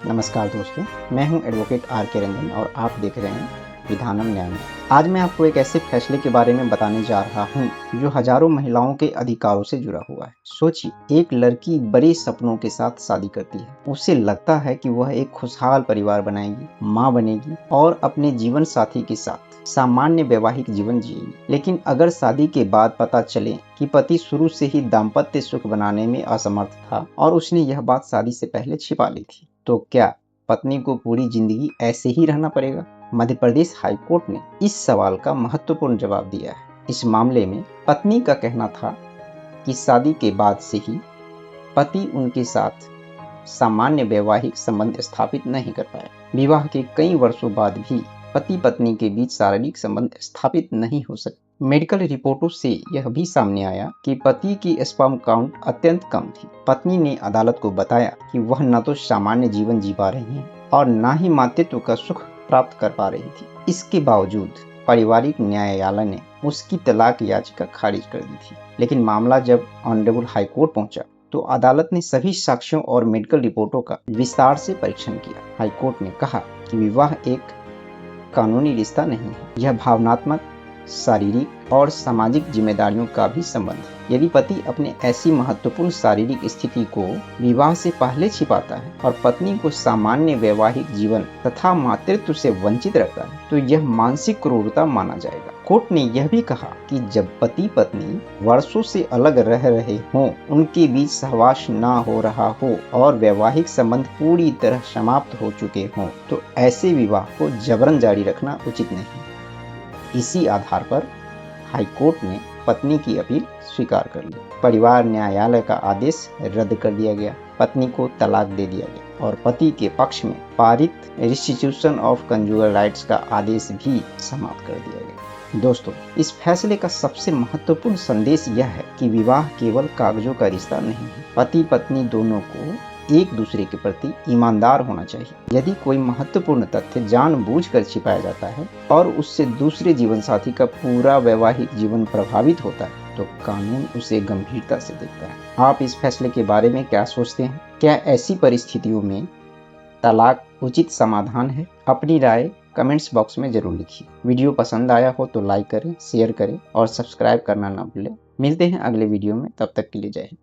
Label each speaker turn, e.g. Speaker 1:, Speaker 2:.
Speaker 1: नमस्कार दोस्तों, मैं हूं एडवोकेट आर के रंजन और आप देख रहे हैं विधानम न्याय। आज मैं आपको एक ऐसे फैसले के बारे में बताने जा रहा हूं जो हजारों महिलाओं के अधिकारों से जुड़ा हुआ है। सोचिए, एक लड़की बड़े सपनों के साथ शादी करती है। उसे लगता है कि वह एक खुशहाल परिवार बनाएगी, माँ बनेगी और अपने जीवन साथी के साथ सामान्य वैवाहिक जीवन जिएगी। लेकिन अगर शादी के बाद पता चले कि पति शुरू से ही दाम्पत्य सुख बनाने में असमर्थ था और उसने यह बात शादी से पहले छिपा ली थी, तो क्या पत्नी को पूरी जिंदगी ऐसे ही रहना पड़ेगा? मध्य प्रदेश हाईकोर्ट ने इस सवाल का महत्वपूर्ण जवाब दिया है। इस मामले में पत्नी का कहना था कि शादी के बाद से ही पति उनके साथ सामान्य वैवाहिक संबंध स्थापित नहीं कर पाया। विवाह के कई वर्षों बाद भी पति पत्नी के बीच शारीरिक संबंध स्थापित नहीं हो सके। मेडिकल रिपोर्टों से यह भी सामने आया कि पति की स्पर्म काउंट अत्यंत कम थी। पत्नी ने अदालत को बताया कि वह न तो सामान्य जीवन जी पा रही हैं और न ही मातृत्व का सुख प्राप्त कर पा रही थी। इसके बावजूद पारिवारिक न्यायालय ने उसकी तलाक याचिका खारिज कर दी थी। लेकिन मामला जब ऑनरेबल हाईकोर्ट पहुंचा तो अदालत ने सभी साक्ष्यों और मेडिकल रिपोर्टों का विस्तार से परीक्षण किया। हाईकोर्ट ने कहा कि विवाह एक कानूनी रिश्ता नहीं है, यह भावनात्मक, शारीरिक और सामाजिक जिम्मेदारियों का भी संबंध है। यदि पति अपने ऐसी महत्वपूर्ण शारीरिक स्थिति को विवाह से पहले छिपाता है और पत्नी को सामान्य वैवाहिक जीवन तथा मातृत्व से वंचित रखता है, तो यह मानसिक क्रूरता माना जाएगा। कोर्ट ने यह भी कहा कि जब पति पत्नी वर्षों से अलग रह रहे हों, उनके बीच सहवास न हो रहा हो और वैवाहिक संबंध पूरी तरह समाप्त हो चुके हों, तो ऐसे विवाह को जबरन जारी रखना उचित नहीं। इसी आधार पर हाईकोर्ट ने पत्नी की अपील स्वीकार कर ली। परिवार न्यायालय का आदेश रद्द कर दिया गया, पत्नी को तलाक दे दिया गया और पति के पक्ष में पारित रिस्टिट्यूशन ऑफ कंजुगल राइट्स का आदेश भी समाप्त कर दिया गया। दोस्तों, इस फैसले का सबसे महत्वपूर्ण संदेश यह है कि विवाह केवल कागजों का रिश्ता नहीं है। पति पत्नी दोनों को एक दूसरे के प्रति ईमानदार होना चाहिए। यदि कोई महत्वपूर्ण तथ्य जानबूझकर छिपाया जाता है और उससे दूसरे जीवन साथी का पूरा वैवाहिक जीवन प्रभावित होता है, तो कानून उसे गंभीरता से देखता है। आप इस फैसले के बारे में क्या सोचते हैं? क्या ऐसी परिस्थितियों में तलाक उचित समाधान है? अपनी राय कमेंट्स बॉक्स में जरूर लिखिए। वीडियो पसंद आया हो तो लाइक करें, शेयर करें और सब्सक्राइब करना ना भूलें। मिलते हैं अगले वीडियो में, तब तक के लिए जय हिंद।